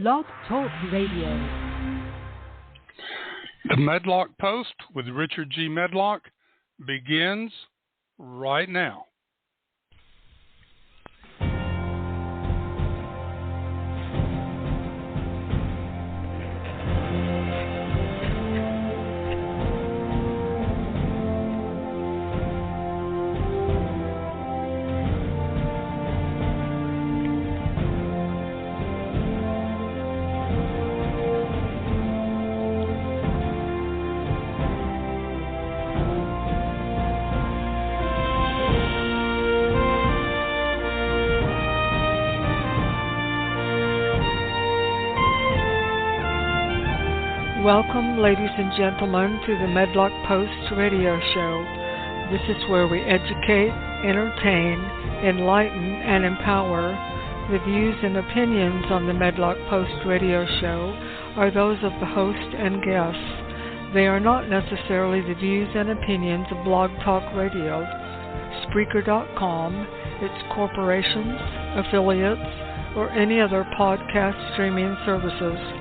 Blog Talk Radio. The Medlock Post with Richard G. Medlock begins right now. Welcome, ladies and gentlemen, to the Medlock Post radio show. This is where we educate, entertain, enlighten, and empower. The views and opinions on the Medlock Post radio show are those of the host and guests. They are not necessarily the views and opinions of Blog Talk Radio, Spreaker.com, its corporations, affiliates, or any other podcast streaming services.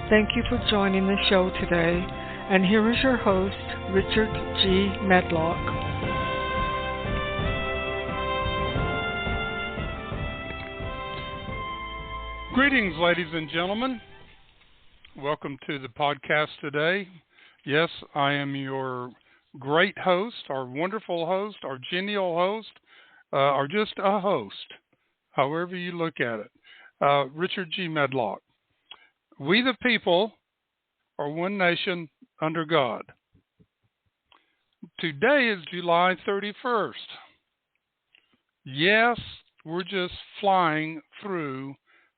Thank you for joining the show today, and here is your host, Richard G. Medlock. Greetings, ladies and gentlemen. Welcome to the podcast today. Yes, I am your great host, our wonderful host, our genial host, or just a host, however you look at it, Richard G. Medlock. We the people are one nation under God. Today is July 31st. Yes, we're just flying through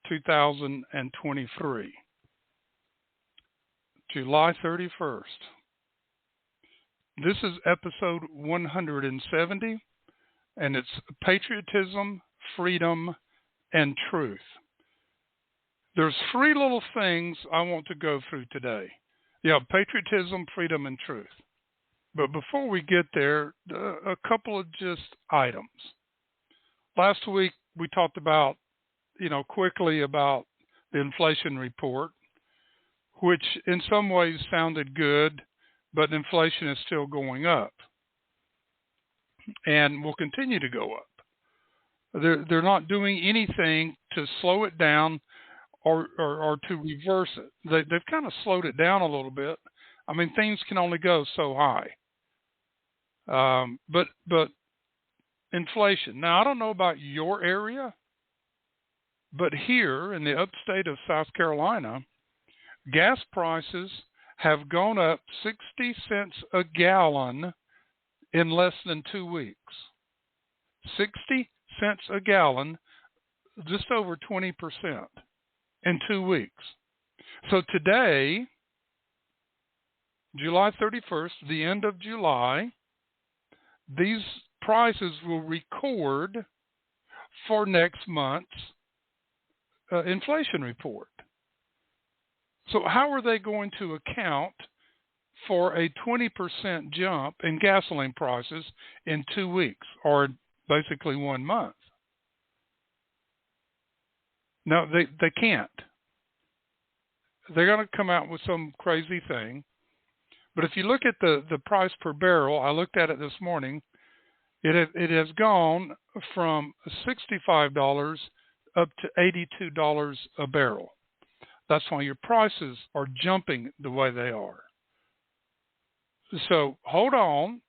2023. July 31st. This is episode 170, and it's Patriotism, Freedom, and Truth. There's three little things I want to go through today. Yeah, patriotism, freedom, and truth. But before we get there, a couple of just items. Last week, we talked about, quickly about the inflation report, which in some ways sounded good, but inflation is still going up and will continue to go up. They're not doing anything to slow it down or to reverse it. They've kind of slowed it down a little bit. I mean, things can only go so high. But inflation. Now, I don't know about your area, but here in the upstate of South Carolina, gas prices have gone up 60 cents a gallon in less than 2 weeks. 60 cents a gallon, just over 20%. In 2 weeks. So today, July 31st, the end of July, these prices will record for next month's inflation report. So how are they going to account for a 20% jump in gasoline prices in 2 weeks, or basically 1 month? No, they can't. They're going to come out with some crazy thing. But if you look at the price per barrel, I looked at it this morning, it has gone from $65 up to $82 a barrel. That's why your prices are jumping the way they are. So hold on.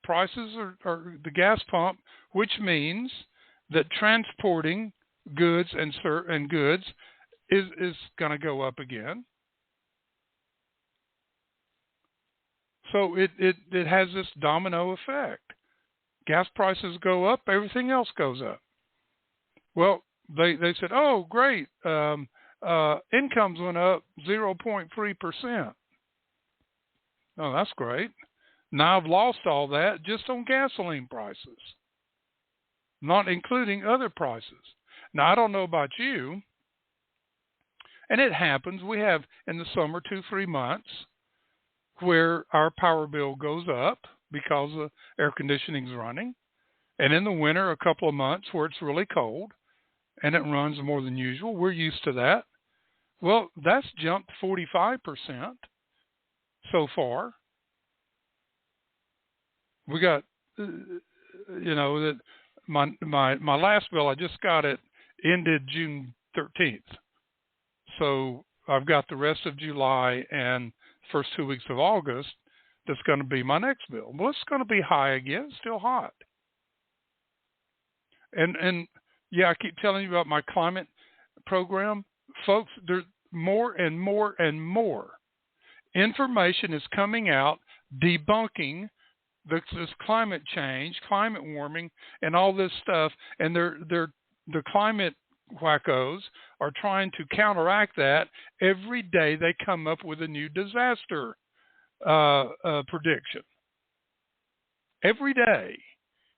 Prices are the gas pump, which means that transporting goods and goods is going to go up again. So it has this domino effect. Gas prices go up, everything else goes up. Well, they said, oh, great, incomes went up 0.3%. Oh, that's great. Now I've lost all that just on gasoline prices, not including other prices. Now, I don't know about you, and it happens. We have in the summer 2-3 months where our power bill goes up because the air conditioning is running, and in the winter a couple of months where it's really cold and it runs more than usual. We're used to that. Well, that's jumped 45% so far. We got, that my last bill, I just got it, ended June 13th. So I've got the rest of July and first 2 weeks of August. That's going to be my next bill. Well, it's going to be high again, still hot. And yeah, I keep telling you about my climate program. Folks, there's more and more and more information is coming out debunking this climate change, climate warming, and all this stuff. And the climate wackos are trying to counteract that. Every day they come up with a new disaster prediction. Every day,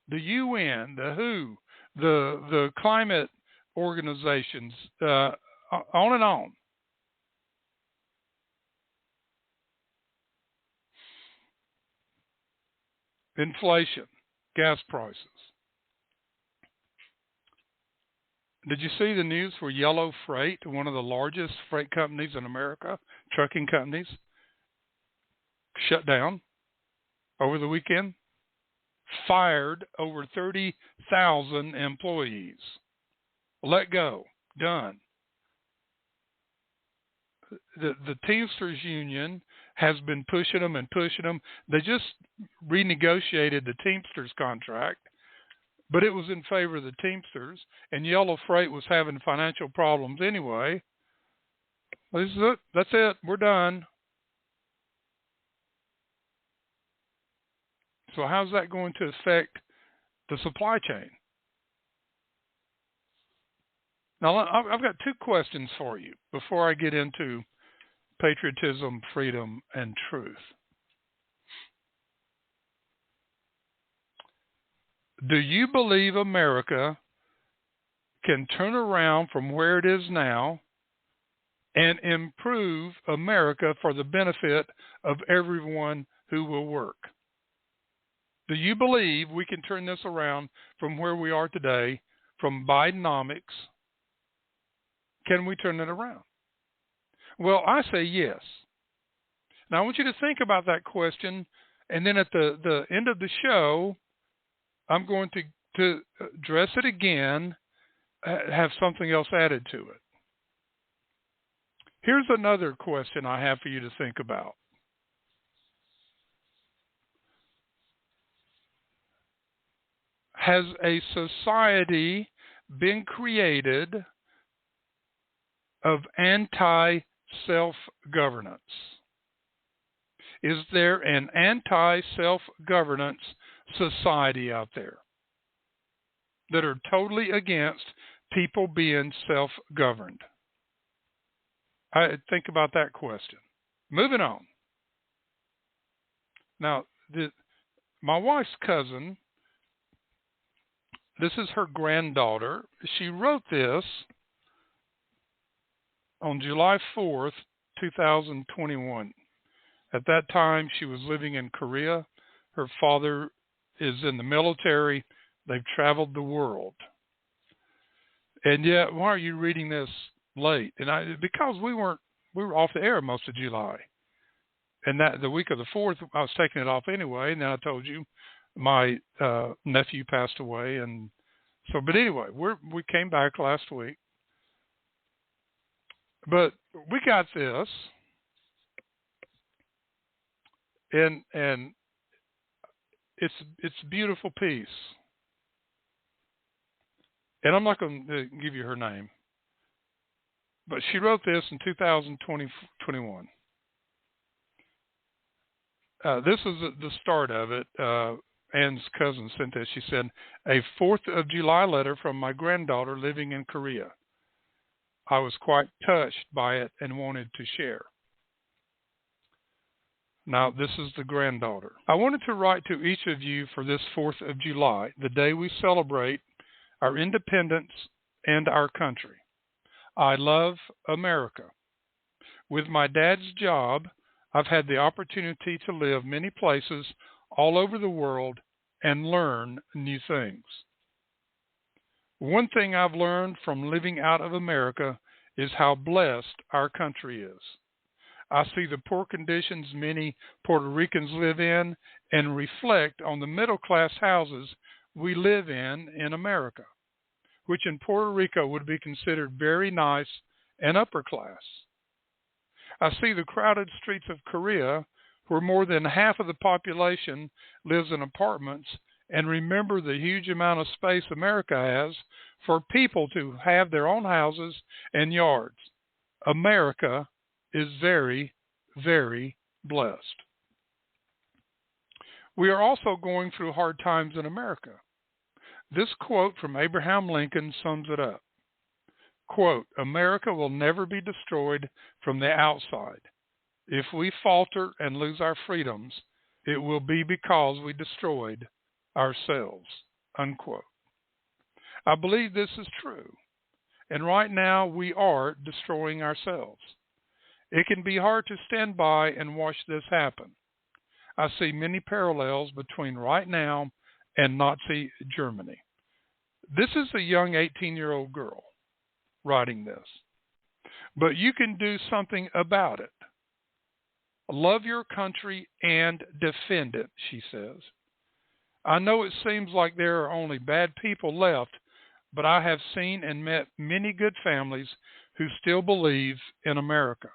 the UN, the WHO, the climate organizations, on and on. Inflation, gas prices. Did you see the news for Yellow Freight, one of the largest freight companies in America, trucking companies, shut down over the weekend? Fired over 30,000 employees. Let go. Done. The Teamsters Union has been pushing them and pushing them. They just renegotiated the Teamsters contract, but it was in favor of the Teamsters, and Yellow Freight was having financial problems anyway. This is it. That's it. We're done. So how's that going to affect the supply chain? Now, I've got two questions for you before I get into patriotism, freedom, and truth. Do you believe America can turn around from where it is now and improve America for the benefit of everyone who will work? Do you believe we can turn this around from where we are today, from Bidenomics? Can we turn it around? Well, I say yes. Now, I want you to think about that question, and then at the end of the show, I'm going to address it again, have something else added to it. Here's another question I have for you to think about. Has a society been created of anti-self-governance? Is there an anti-self-governance society out there that are totally against people being self-governed? I think about that question. Moving on. Now, my wife's cousin, this is her granddaughter. She wrote this on July 4th, 2021. At that time, she was living in Korea. Her father is in the military. They've traveled the world. And yet, why are you reading this late? And because we were off the air most of July. And that the week of the 4th, I was taking it off anyway. And then I told you my nephew passed away. And so, but anyway, we came back last week. But we got this, and it's a beautiful piece. And I'm not going to give you her name, but she wrote this in 2021. This is the start of it. Anne's cousin sent this. She said, "A 4th of July letter from my granddaughter living in Korea. I was quite touched by it and wanted to share." Now, this is the granddaughter. "I wanted to write to each of you for this 4th of July, the day we celebrate our independence and our country. I love America. With my dad's job, I've had the opportunity to live many places all over the world and learn new things. One thing I've learned from living out of America is how blessed our country is. I see the poor conditions many Puerto Ricans live in and reflect on the middle-class houses we live in America, which in Puerto Rico would be considered very nice and upper class. I see the crowded streets of Korea, where more than half of the population lives in apartments, and remember the huge amount of space America has for people to have their own houses and yards. America is very, very blessed. We are also going through hard times in America. This quote from Abraham Lincoln sums it up. Quote, America will never be destroyed from the outside. If we falter and lose our freedoms, it will be because we destroyed ourselves. Unquote. I believe this is true. And right now we are destroying ourselves. It can be hard to stand by and watch this happen. I see many parallels between right now and Nazi Germany. This is a young 18-year-old girl writing this. But you can do something about it. Love your country and defend it, she says. I know it seems like there are only bad people left, but I have seen and met many good families who still believe in America.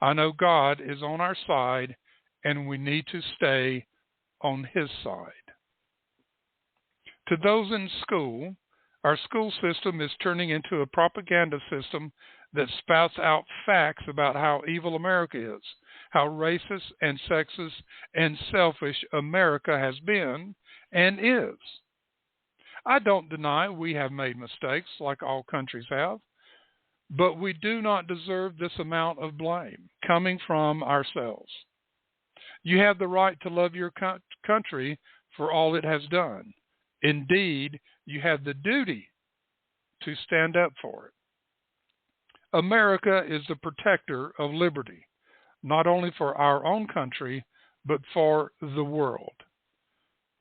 I know God is on our side, and we need to stay on His side. To those in school, our school system is turning into a propaganda system that spouts out facts about how evil America is, how racist and sexist and selfish America has been and is. I don't deny we have made mistakes like all countries have, but we do not deserve this amount of blame coming from ourselves. You have the right to love your country for all it has done. Indeed, you have the duty to stand up for it. America is the protector of liberty, not only for our own country, but for the world.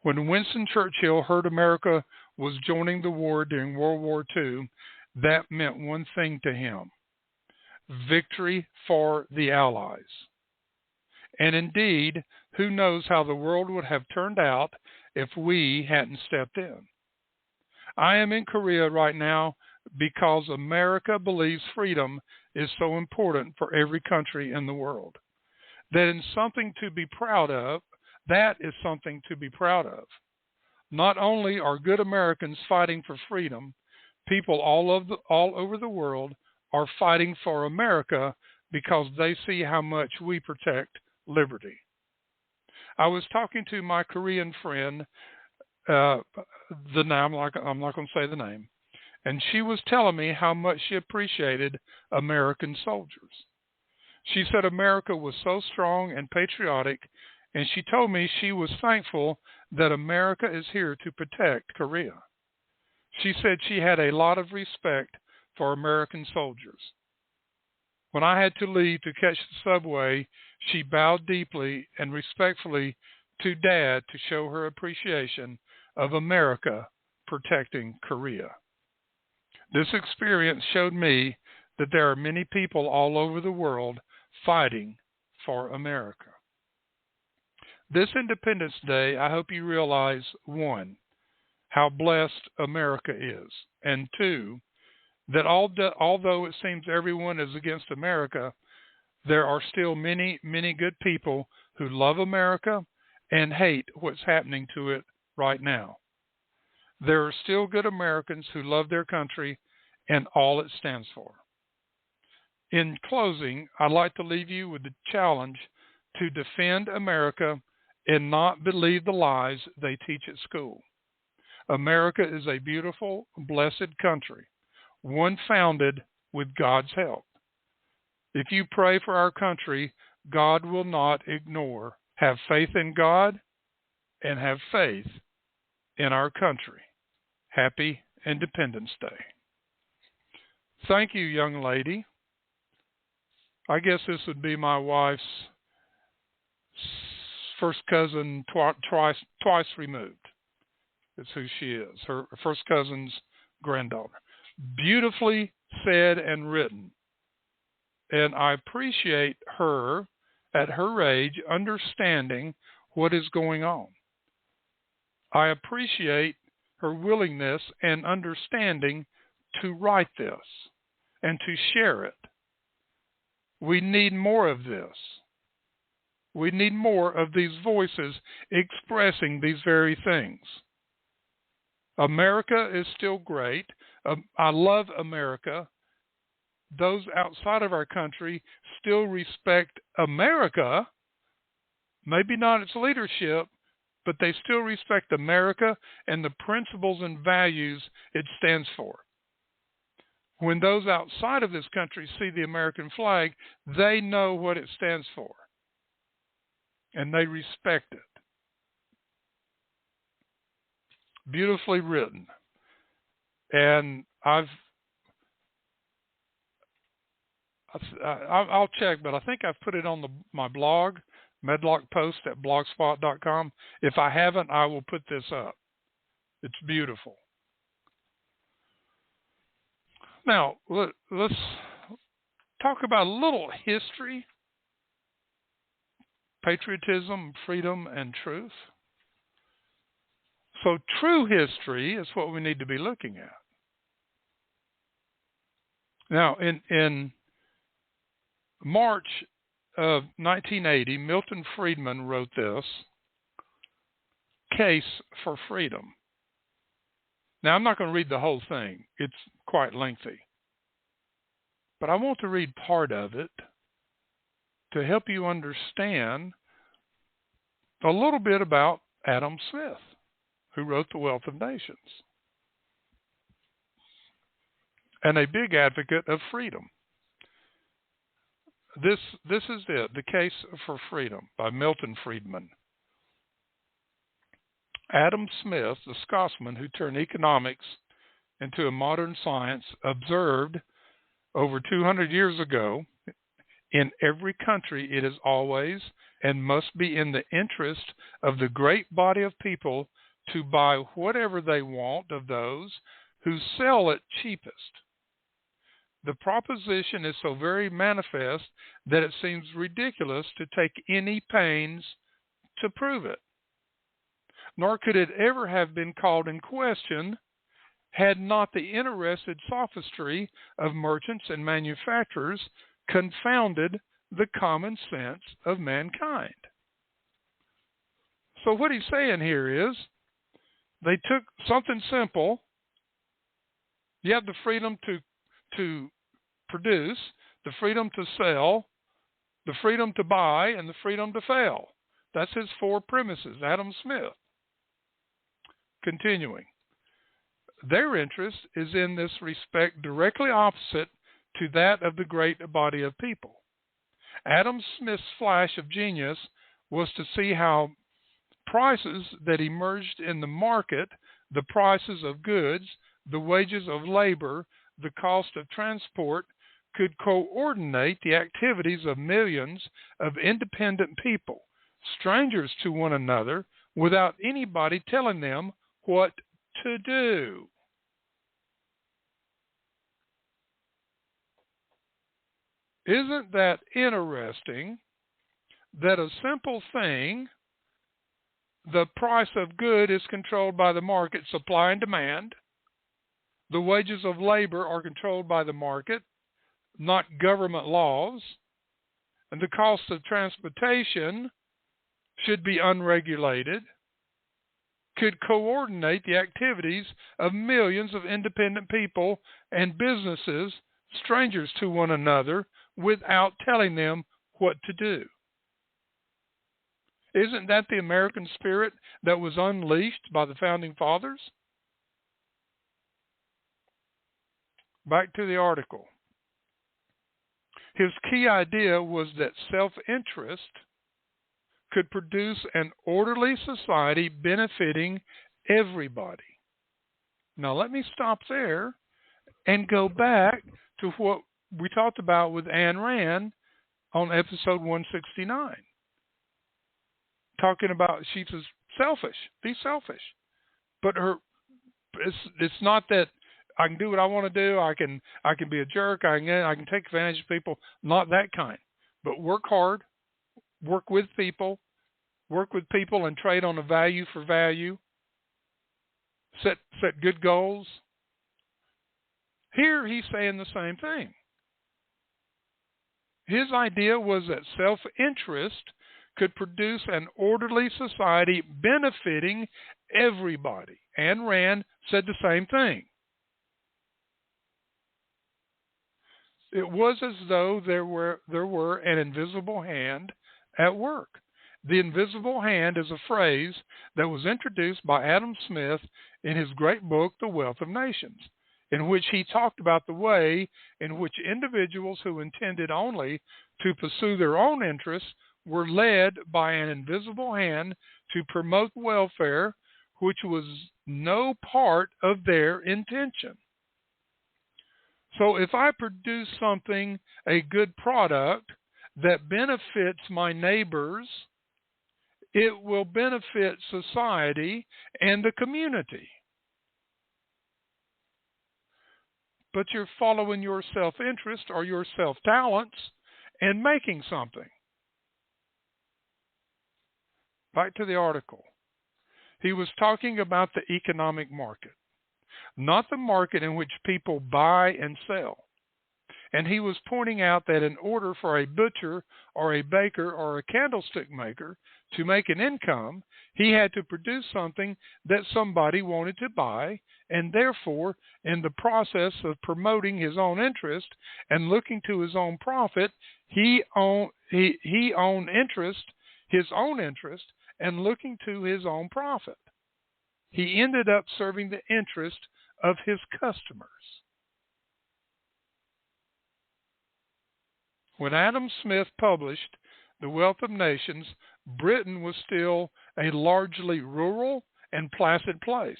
When Winston Churchill heard America was joining the war during World War II, that meant one thing to him: victory for the Allies. And indeed, who knows how the world would have turned out if we hadn't stepped in. I am in Korea right now because America believes freedom is so important for every country in the world. That is something to be proud of. Not only are good Americans fighting for freedom, people all over the world are fighting for America because they see how much we protect liberty. I was talking to my Korean friend, I'm not going to say the name, and she was telling me how much she appreciated American soldiers. She said America was so strong and patriotic, and she told me she was thankful that America is here to protect Korea. She said she had a lot of respect for American soldiers. When I had to leave to catch the subway, she bowed deeply and respectfully to Dad to show her appreciation of America protecting Korea. This experience showed me that there are many people all over the world fighting for America. This Independence Day, I hope you realize, 1, how blessed America is, and 2, that although it seems everyone is against America, there are still many, many good people who love America and hate what's happening to it right now. There are still good Americans who love their country and all it stands for. In closing, I'd like to leave you with the challenge to defend America and not believe the lies they teach at school. America is a beautiful, blessed country, one founded with God's help. If you pray for our country, God will not ignore. Have faith in God and have faith in our country. Happy Independence Day. Thank you, young lady. I guess this would be my wife's first cousin twice removed. It's who she is, her first cousin's granddaughter. Beautifully said and written. And I appreciate her, at her age, understanding what is going on. I appreciate her willingness and understanding to write this and to share it. We need more of this. We need more of these voices expressing these very things. America is still great. I love America. Those outside of our country still respect America, maybe not its leadership, but they still respect America and the principles and values it stands for. When those outside of this country see the American flag, they know what it stands for, and they respect it. Beautifully written. And I'll check, but I think I've put it on my blog, Medlock Post at blogspot.com. If I haven't, I will put this up. It's beautiful. Now, let's talk about a little history, patriotism, freedom, and truth. So true history is what we need to be looking at. Now, in March of 1980, Milton Friedman wrote this, Case for Freedom. Now, I'm not going to read the whole thing. It's quite lengthy. But I want to read part of it to help you understand a little bit about Adam Smith, who wrote The Wealth of Nations, and a big advocate of freedom. This is it, The Case for Freedom by Milton Friedman. Adam Smith, the Scotsman who turned economics into a modern science, observed over 200 years ago, in every country it is always and must be in the interest of the great body of people to buy whatever they want of those who sell it cheapest. The proposition is so very manifest that it seems ridiculous to take any pains to prove it. Nor could it ever have been called in question had not the interested sophistry of merchants and manufacturers confounded the common sense of mankind. So what he's saying here is, they took something simple. You have the freedom to produce, the freedom to sell, the freedom to buy, and the freedom to fail. That's his four premises, Adam Smith. Continuing. Their interest is in this respect directly opposite to that of the great body of people. Adam Smith's flash of genius was to see how prices that emerged in the market, the prices of goods, the wages of labor, the cost of transport, could coordinate the activities of millions of independent people, strangers to one another, without anybody telling them what to do. Isn't that interesting that a simple thing, the price of good is controlled by the market, supply and demand. The wages of labor are controlled by the market, not government laws. And the cost of transportation should be unregulated, could coordinate the activities of millions of independent people and businesses, strangers to one another, without telling them what to do. Isn't that the American spirit that was unleashed by the Founding Fathers? Back to the article. His key idea was that self-interest could produce an orderly society benefiting everybody. Now let me stop there and go back to what we talked about with Ayn Rand on episode 169. Talking about she says selfish, be selfish. But it's not that I can do what I want to do. I can be a jerk. I can take advantage of people. Not that kind. But work hard, work with people and trade on a value for value. Set good goals. Here he's saying the same thing. His idea was that self-interest could produce an orderly society benefiting everybody. Ayn Rand said the same thing. It was as though there were an invisible hand at work. The invisible hand is a phrase that was introduced by Adam Smith in his great book, The Wealth of Nations, in which he talked about the way in which individuals who intended only to pursue their own interests were led by an invisible hand to promote welfare, which was no part of their intention. So if I produce something, a good product that benefits my neighbors, it will benefit society and the community. But you're following your self-interest or your self-talents and making something. Back to the article. He was talking about the economic market, not the market in which people buy and sell. And he was pointing out that in order for a butcher or a baker or a candlestick maker to make an income, he had to produce something that somebody wanted to buy, and therefore, in the process of promoting his own interest and looking to his own profit, he owned his own interest, and looking to his own profit. He ended up serving the interest of his customers. When Adam Smith published The Wealth of Nations, Britain was still a largely rural and placid place.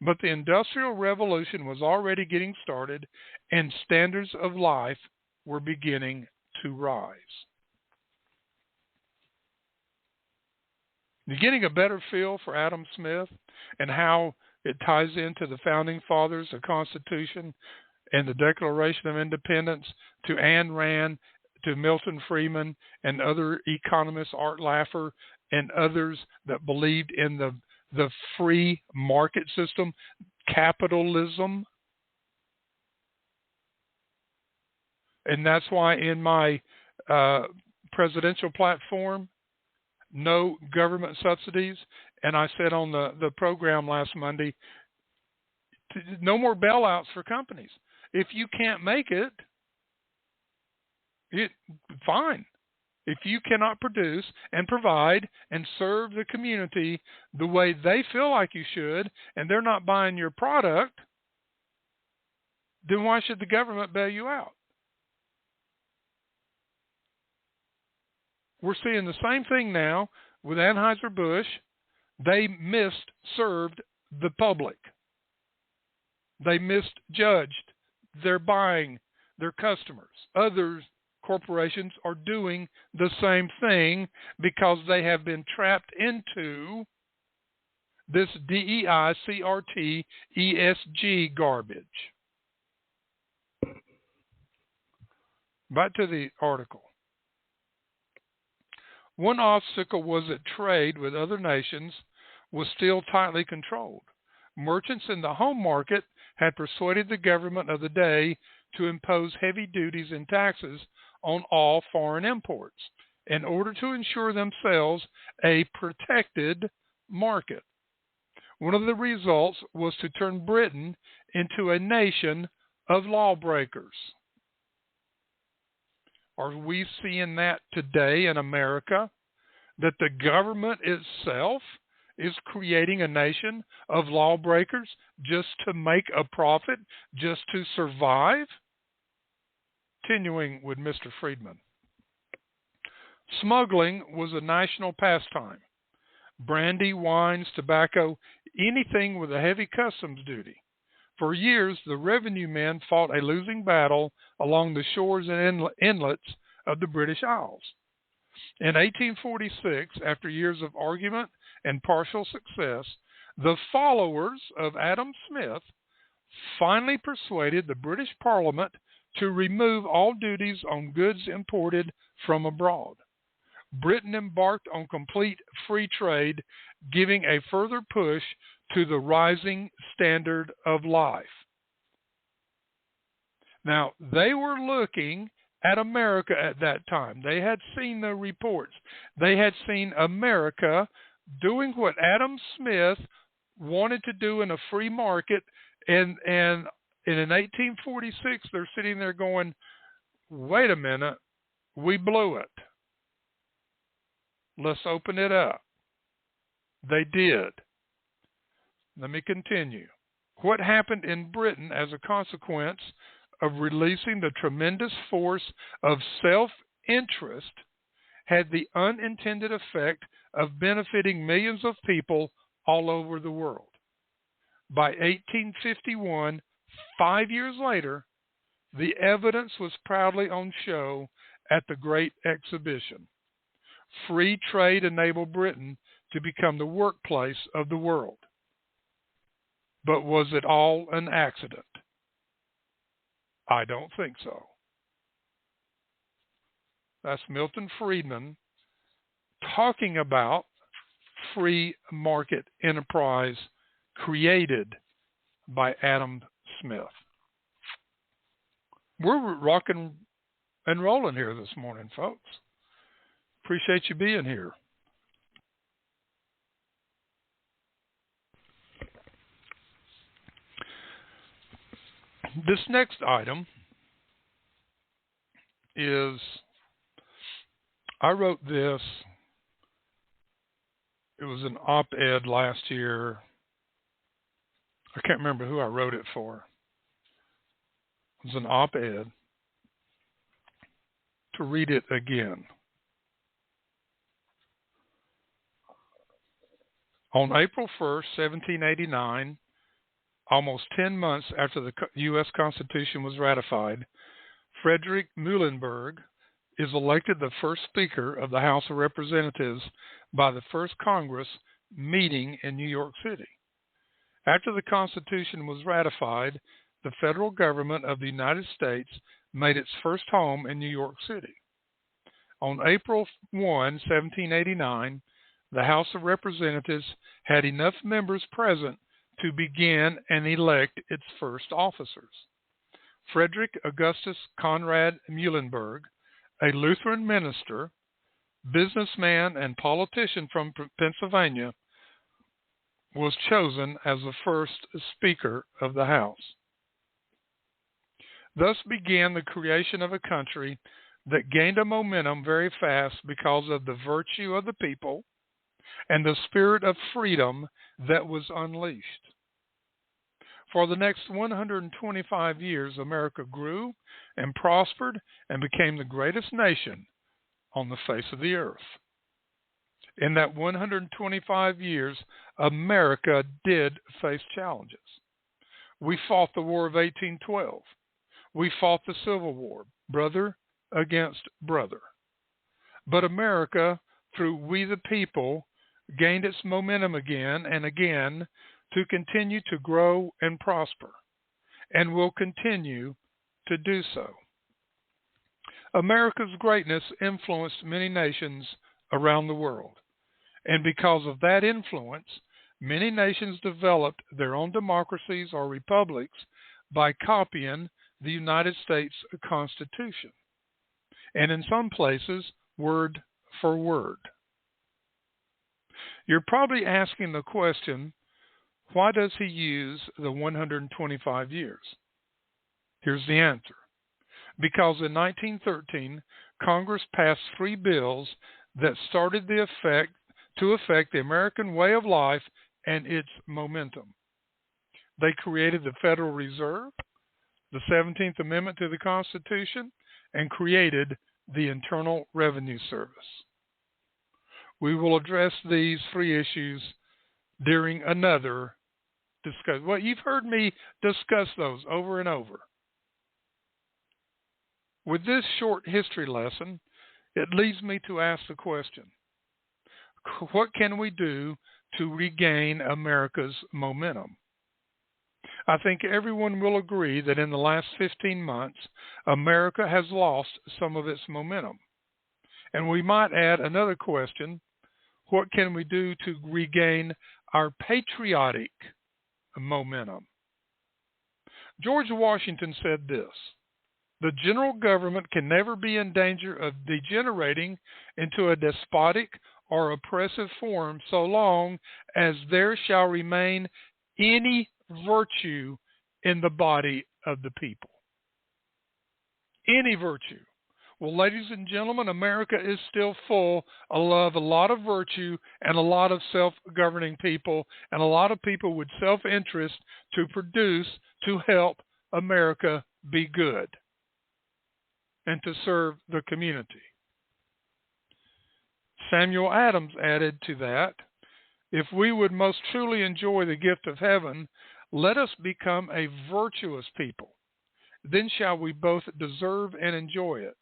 But the Industrial Revolution was already getting started, and standards of life were beginning to rise. You're getting a better feel for Adam Smith and how it ties into the Founding Fathers, the Constitution, and the Declaration of Independence, to Ayn Rand, to Milton Friedman, and other economists, Art Laffer, and others that believed in the free market system, capitalism. And that's why in my presidential platform, no government subsidies, and I said on the program last Monday, no more bailouts for companies. If you can't make it, fine. If you cannot produce and provide and serve the community the way they feel like you should, and they're not buying your product, then why should the government bail you out? We're seeing the same thing now with Anheuser-Busch. They misserved the public. They misjudged their buying, their customers. Other corporations are doing the same thing because they have been trapped into this DEI, CRT, ESG garbage. Back to the article. One obstacle was that trade with other nations was still tightly controlled. Merchants in the home market had persuaded the government of the day to impose heavy duties and taxes on all foreign imports in order to ensure themselves a protected market. One of the results was to turn Britain into a nation of lawbreakers. Are we seeing that today in America? That the government itself is creating a nation of lawbreakers just to make a profit, just to survive? Continuing with Mr. Friedman. Smuggling was a national pastime. Brandy, wines, tobacco, anything with a heavy customs duty. For years, the revenue men fought a losing battle along the shores and inlets of the British Isles. In 1846, after years of argument and partial success, the followers of Adam Smith finally persuaded the British Parliament to remove all duties on goods imported from abroad. Britain embarked on complete free trade, giving a further push to the rising standard of life. Now, they were looking at America at that time. They had seen the reports. They had seen America doing what Adam Smith wanted to do in a free market, and in 1846, they're sitting there going, wait a minute, we blew it. Let's open it up. They did. Let me continue. What happened in Britain as a consequence of releasing the tremendous force of self-interest had the unintended effect of benefiting millions of people all over the world. By 1851, 5 years later, the evidence was proudly on show at the Great Exhibition. Free trade enabled Britain to become the workplace of the world. But was it all an accident? I don't think so. That's Milton Friedman talking about free market enterprise created by Adam Smith. We're rocking and rolling here this morning, folks. Appreciate you being here. This next item is, I wrote this, it was an op-ed last year. I can't remember who I wrote it for. It was an op-ed. To read it again. On April 1st, 1789, almost 10 months after the U.S. Constitution was ratified, Frederick Muhlenberg is elected the first Speaker of the House of Representatives by the first Congress meeting in New York City. After the Constitution was ratified, the federal government of the United States made its first home in New York City. On April 1, 1789, the House of Representatives had enough members present to begin and elect its first officers. Frederick Augustus Conrad Muhlenberg, a Lutheran minister, businessman, and politician from Pennsylvania, was chosen as the first Speaker of the House. Thus began the creation of a country that gained a momentum very fast because of the virtue of the people and the spirit of freedom that was unleashed. For the next 125 years, America grew and prospered and became the greatest nation on the face of the earth. In that 125 years, America did face challenges. We fought the War of 1812. We fought the Civil War, brother against brother. But America, through we the people, gained its momentum again and again to continue to grow and prosper, and will continue to do so. America's greatness influenced many nations around the world, and because of that influence, many nations developed their own democracies or republics by copying the United States Constitution, and in some places, word for word. You're probably asking the question, why does he use the 125 years? Here's the answer. Because in 1913, Congress passed 3 bills that started to affect the American way of life and its momentum. They created the Federal Reserve, the 17th Amendment to the Constitution, and created the Internal Revenue Service. We will address these 3 issues during another discussion. Well, you've heard me discuss those over and over. With this short history lesson, it leads me to ask the question, what can we do to regain America's momentum? I think everyone will agree that in the last 15 months, America has lost some of its momentum. And we might add another question: what can we do to regain our patriotic momentum? George Washington said this: the general government can never be in danger of degenerating into a despotic or oppressive form so long as there shall remain any virtue in the body of the people. Any virtue. Well, ladies and gentlemen, America is still full of a lot of virtue and a lot of self-governing people, and a lot of people with self-interest to produce, to help America be good and to serve the community. Samuel Adams added to that, if we would most truly enjoy the gift of heaven, let us become a virtuous people. Then shall we both deserve and enjoy it.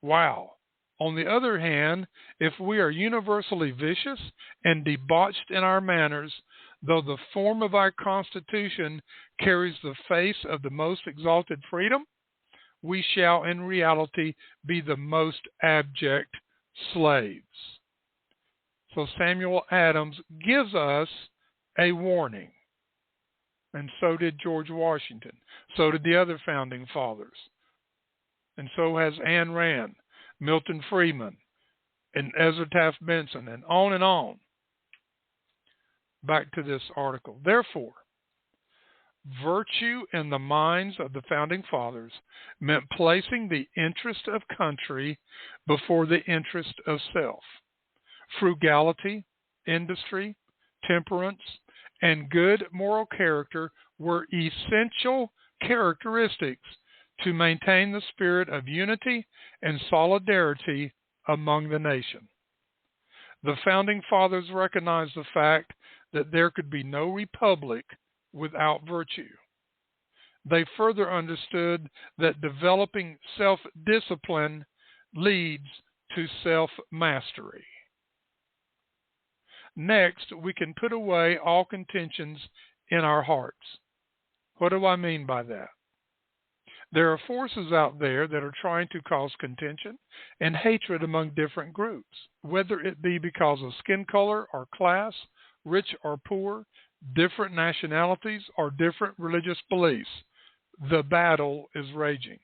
Wow. On the other hand, if we are universally vicious and debauched in our manners, though the form of our Constitution carries the face of the most exalted freedom, we shall in reality be the most abject slaves. So Samuel Adams gives us a warning. And so did George Washington. So did the other founding fathers. And so has Ayn Rand, Milton Friedman, and Ezra Taft Benson, and on and on. Back to this article. Therefore, virtue in the minds of the founding fathers meant placing the interest of country before the interest of self. Frugality, industry, temperance, and good moral character were essential characteristics to maintain the spirit of unity and solidarity among the nation. The founding fathers recognized the fact that there could be no republic without virtue. They further understood that developing self-discipline leads to self-mastery. Next, we can put away all contentions in our hearts. What do I mean by that? There are forces out there that are trying to cause contention and hatred among different groups, whether it be because of skin color or class, rich or poor, different nationalities, or different religious beliefs. The battle is raging.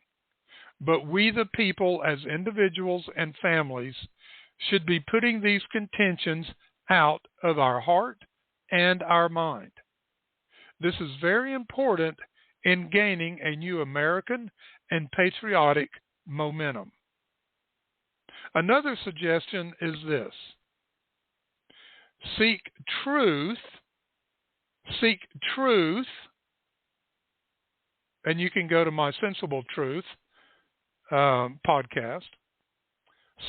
But we, the people, as individuals and families, should be putting these contentions out of our heart and our mind. This is very important in gaining a new American and patriotic momentum. Another suggestion is this: seek truth, and you can go to my Sensible Truth podcast.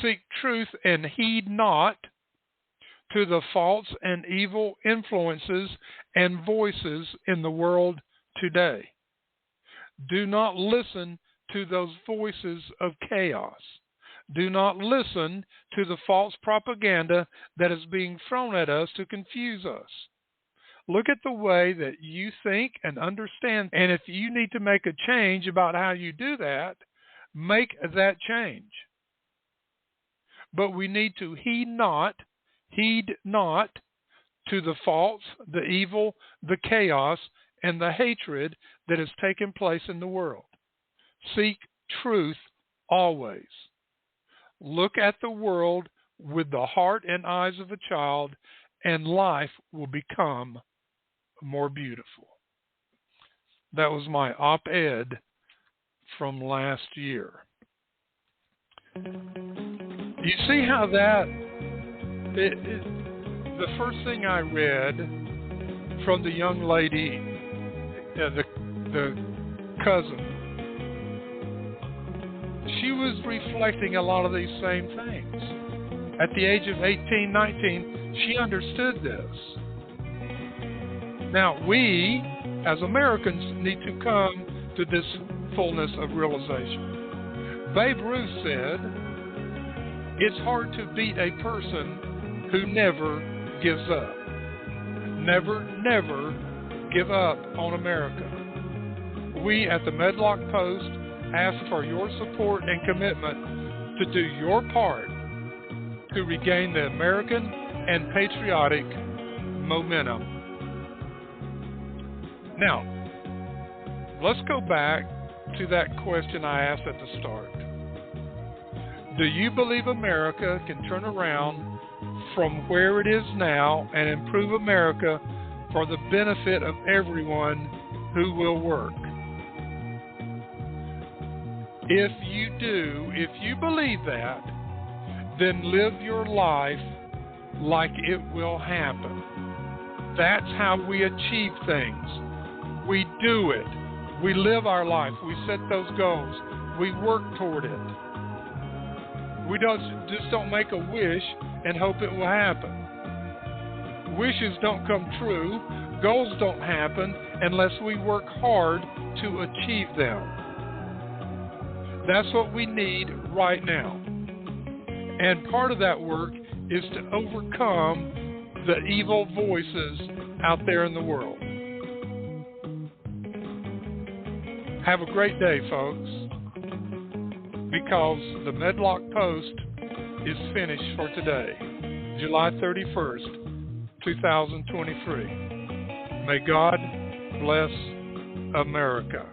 Seek truth and heed not to the false and evil influences and voices in the world today. Do not listen to those voices of chaos. Do not listen to the false propaganda that is being thrown at us to confuse us. Look at the way that you think and understand, and if you need to make a change about how you do that, make that change. But we need to heed not to the false, the evil, the chaos, and the hatred that has taken place in the world. Seek truth always. Look at the world with the heart and eyes of a child, and life will become more beautiful. That was my op-ed from last year. You see how that, the first thing I read from the young lady, the cousin, she was reflecting a lot of these same things. At the age of 18, 19, she understood this. Now, we, as Americans, need to come to this fullness of realization. Babe Ruth said, it's hard to beat a person who never gives up. Never, never give up on America. we at the Medlock Post ask for your support and commitment to do your part to regain the American and patriotic momentum. Now, let's go back to that question I asked at the start. Do you believe America can turn around from where it is now and improve America for the benefit of everyone who will work? If you do, if you believe that, then live your life like it will happen. That's how we achieve things. We do it. We live our life. We set those goals. We work toward it. We just don't make a wish and hope it will happen. Wishes don't come true. Goals don't happen unless we work hard to achieve them. That's what we need right now. And part of that work is to overcome the evil voices out there in the world. Have a great day, folks, because the Medlock Post is finished for today, July 31st, 2023. May God bless America.